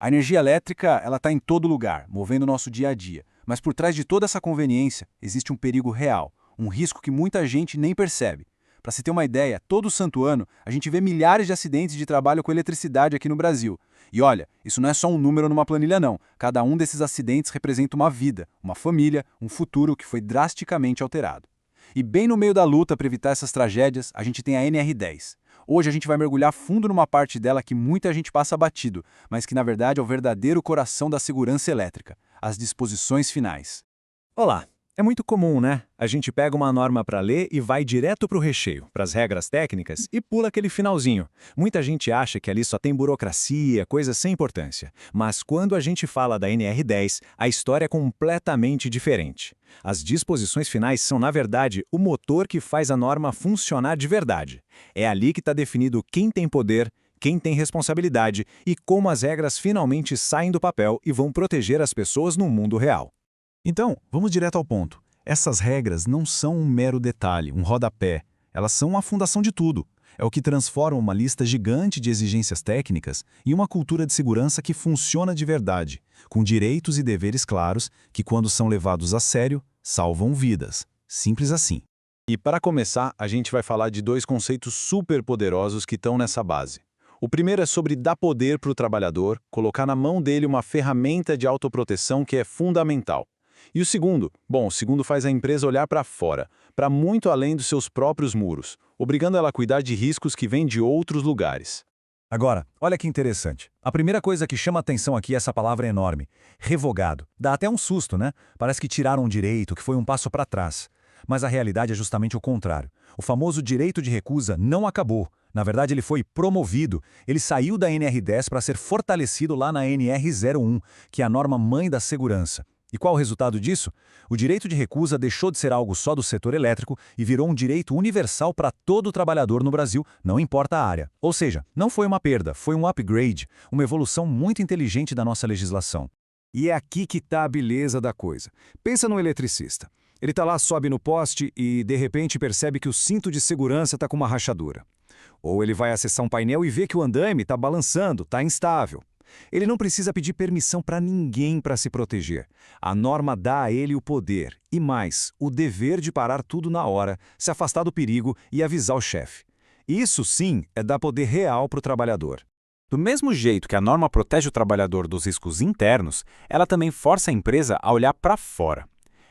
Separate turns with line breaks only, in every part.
A energia elétrica, ela está em todo lugar, movendo o nosso dia a dia. Mas por trás de toda essa conveniência, existe um perigo real, um risco que muita gente nem percebe. Para se ter uma ideia, todo santo ano a gente vê milhares de acidentes de trabalho com eletricidade aqui no Brasil. E olha, isso não é só um número numa planilha não. Cada um desses acidentes representa uma vida, uma família, um futuro que foi drasticamente alterado. E bem no meio da luta para evitar essas tragédias, a gente tem a NR10. Hoje a gente vai mergulhar fundo numa parte dela que muita gente passa batido, mas que na verdade é o verdadeiro coração da segurança elétrica, as disposições finais.
Olá! É muito comum, né? A gente pega uma norma para ler e vai direto para o recheio, para as regras técnicas e pula aquele finalzinho. Muita gente acha que ali só tem burocracia, coisas sem importância. Mas quando a gente fala da NR10, a história é completamente diferente. As disposições finais são, na verdade, o motor que faz a norma funcionar de verdade. É ali que está definido quem tem poder, quem tem responsabilidade e como as regras finalmente saem do papel e vão proteger as pessoas no mundo real.
Então, vamos direto ao ponto. Essas regras não são um mero detalhe, um rodapé. Elas são a fundação de tudo. É o que transforma uma lista gigante de exigências técnicas em uma cultura de segurança que funciona de verdade, com direitos e deveres claros que, quando são levados a sério, salvam vidas. Simples assim.
E para começar, a gente vai falar de dois conceitos super poderosos que estão nessa base. O primeiro é sobre dar poder para o trabalhador, colocar na mão dele uma ferramenta de autoproteção que é fundamental. E o segundo faz a empresa olhar para fora, para muito além dos seus próprios muros, obrigando ela a cuidar de riscos que vêm de outros lugares.
Agora, olha que interessante. A primeira coisa que chama atenção aqui é essa palavra enorme. Revogado. Dá até um susto, né? Parece que tiraram um direito, que foi um passo para trás. Mas a realidade é justamente o contrário. O famoso direito de recusa não acabou. Na verdade, ele foi promovido. Ele saiu da NR10 para ser fortalecido lá na NR01, que é a norma mãe da segurança. E qual o resultado disso? O direito de recusa deixou de ser algo só do setor elétrico e virou um direito universal para todo trabalhador no Brasil, não importa a área. Ou seja, não foi uma perda, foi um upgrade, uma evolução muito inteligente da nossa legislação.
E é aqui que está a beleza da coisa. Pensa no eletricista. Ele está lá, sobe no poste e, de repente, percebe que o cinto de segurança está com uma rachadura. Ou ele vai acessar um painel e vê que o andaime está balançando, está instável. Ele não precisa pedir permissão para ninguém para se proteger. A norma dá a ele o poder e, mais, o dever de parar tudo na hora, se afastar do perigo e avisar o chefe. Isso, sim, é dar poder real para o trabalhador.
Do mesmo jeito que a norma protege o trabalhador dos riscos internos, ela também força a empresa a olhar para fora.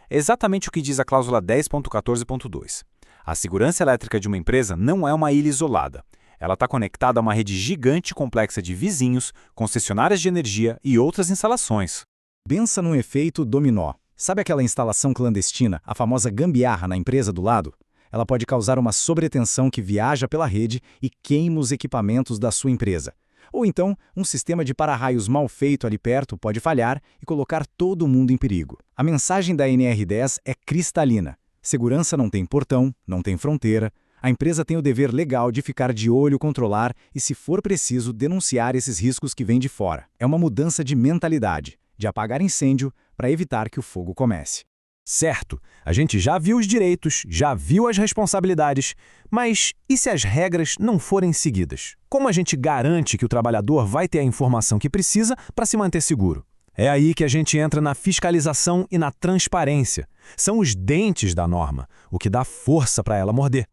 É exatamente o que diz a cláusula 10.14.2. A segurança elétrica de uma empresa não é uma ilha isolada. Ela está conectada a uma rede gigante e complexa de vizinhos, concessionárias de energia e outras instalações.
Pensa num efeito dominó. Sabe aquela instalação clandestina, a famosa gambiarra na empresa do lado? Ela pode causar uma sobretensão que viaja pela rede e queima os equipamentos da sua empresa. Ou então, um sistema de para-raios mal feito ali perto pode falhar e colocar todo mundo em perigo. A mensagem da NR10 é cristalina. Segurança não tem portão, não tem fronteira. A empresa tem o dever legal de ficar de olho, controlar e, se for preciso, denunciar esses riscos que vêm de fora. É uma mudança de mentalidade, de apagar incêndio para evitar que o fogo comece.
Certo, a gente já viu os direitos, já viu as responsabilidades, mas e se as regras não forem seguidas? Como a gente garante que o trabalhador vai ter a informação que precisa para se manter seguro? É aí que a gente entra na fiscalização e na transparência. São os dentes da norma, o que dá força para ela morder.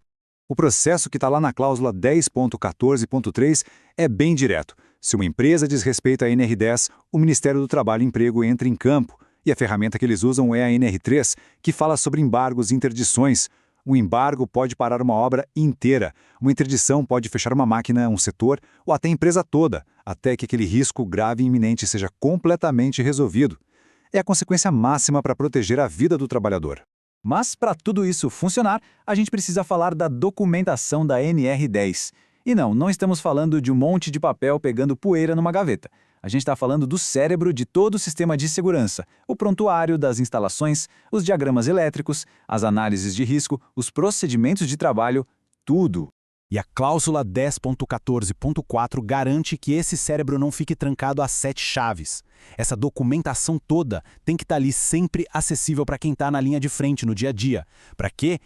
O processo que está lá na cláusula 10.14.3 é bem direto. Se uma empresa desrespeita a NR10, o Ministério do Trabalho e Emprego entra em campo. E a ferramenta que eles usam é a NR3, que fala sobre embargos e interdições. Um embargo pode parar uma obra inteira. Uma interdição pode fechar uma máquina, um setor ou até a empresa toda, até que aquele risco grave e iminente seja completamente resolvido. É a consequência máxima para proteger a vida do trabalhador.
Mas, para tudo isso funcionar, a gente precisa falar da documentação da NR10. E não estamos falando de um monte de papel pegando poeira numa gaveta. A gente está falando do cérebro de todo o sistema de segurança, o prontuário das instalações, os diagramas elétricos, as análises de risco, os procedimentos de trabalho, tudo. E a cláusula 10.14.4 garante que esse cérebro não fique trancado a 7 chaves. Essa documentação toda tem que estar ali sempre acessível para quem está na linha de frente no dia a dia. Para quê?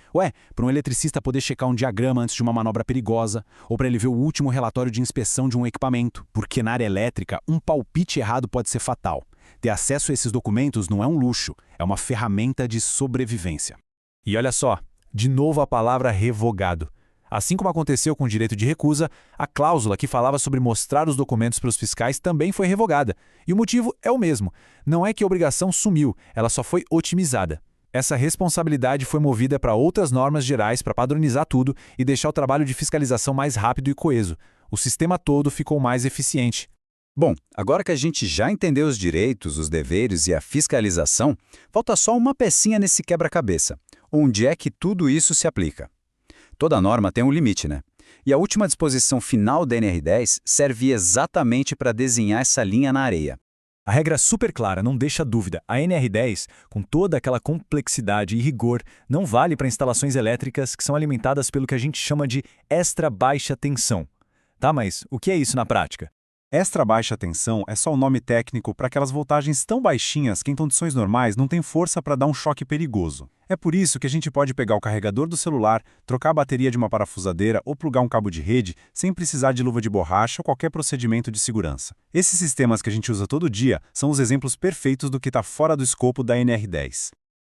Para um eletricista poder checar um diagrama antes de uma manobra perigosa, ou para ele ver o último relatório de inspeção de um equipamento. Porque na área elétrica, um palpite errado pode ser fatal. Ter acesso a esses documentos não é um luxo, é uma ferramenta de sobrevivência.
E olha só, de novo a palavra revogado. Assim como aconteceu com o direito de recusa, a cláusula que falava sobre mostrar os documentos para os fiscais também foi revogada. E o motivo é o mesmo. Não é que a obrigação sumiu, ela só foi otimizada. Essa responsabilidade foi movida para outras normas gerais para padronizar tudo e deixar o trabalho de fiscalização mais rápido e coeso. O sistema todo ficou mais eficiente.
Bom, agora que a gente já entendeu os direitos, os deveres e a fiscalização, falta só uma pecinha nesse quebra-cabeça. Onde é que tudo isso se aplica? Toda norma tem um limite, né? E a última disposição final da NR10 serve exatamente para desenhar essa linha na areia.
A regra é super clara, não deixa dúvida. A NR10, com toda aquela complexidade e rigor, não vale para instalações elétricas que são alimentadas pelo que a gente chama de extra baixa tensão. Tá, mas o que é isso na prática?
Extra baixa tensão é só o nome técnico para aquelas voltagens tão baixinhas que em condições normais não tem força para dar um choque perigoso. É por isso que a gente pode pegar o carregador do celular, trocar a bateria de uma parafusadeira ou plugar um cabo de rede sem precisar de luva de borracha ou qualquer procedimento de segurança. Esses sistemas que a gente usa todo dia são os exemplos perfeitos do que está fora do escopo da NR10.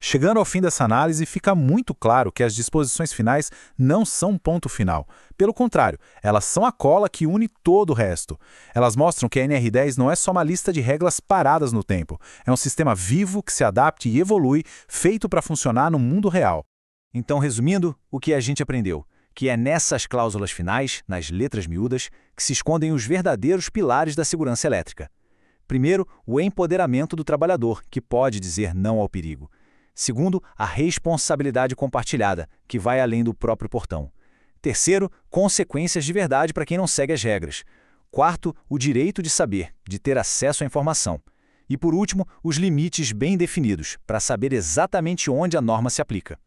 Chegando ao fim dessa análise, fica muito claro que as disposições finais não são um ponto final. Pelo contrário, elas são a cola que une todo o resto. Elas mostram que a NR10 não é só uma lista de regras paradas no tempo. É um sistema vivo que se adapta e evolui, feito para funcionar no mundo real.
Então, resumindo, o que a gente aprendeu? Que é nessas cláusulas finais, nas letras miúdas, que se escondem os verdadeiros pilares da segurança elétrica. Primeiro, o empoderamento do trabalhador, que pode dizer não ao perigo. Segundo, a responsabilidade compartilhada, que vai além do próprio portão. Terceiro, consequências de verdade para quem não segue as regras. Quarto, o direito de saber, de ter acesso à informação. E por último, os limites bem definidos, para saber exatamente onde a norma se aplica.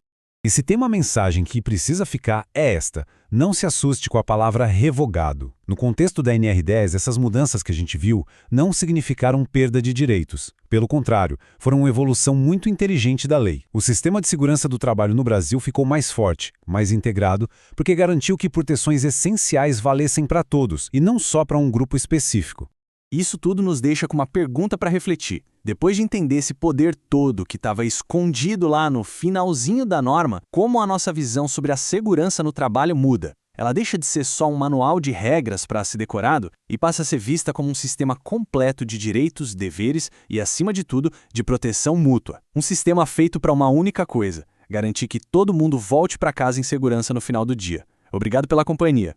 E se tem uma mensagem que precisa ficar, é esta. Não se assuste com a palavra revogado. No contexto da NR10, essas mudanças que a gente viu não significaram perda de direitos. Pelo contrário, foram uma evolução muito inteligente da lei. O sistema de segurança do trabalho no Brasil ficou mais forte, mais integrado, porque garantiu que proteções essenciais valessem para todos, e não só para um grupo específico.
Isso tudo nos deixa com uma pergunta para refletir. Depois de entender esse poder todo que estava escondido lá no finalzinho da norma, como a nossa visão sobre a segurança no trabalho muda? Ela deixa de ser só um manual de regras para ser decorado e passa a ser vista como um sistema completo de direitos, deveres e, acima de tudo, de proteção mútua. Um sistema feito para uma única coisa: garantir que todo mundo volte para casa em segurança no final do dia. Obrigado pela companhia.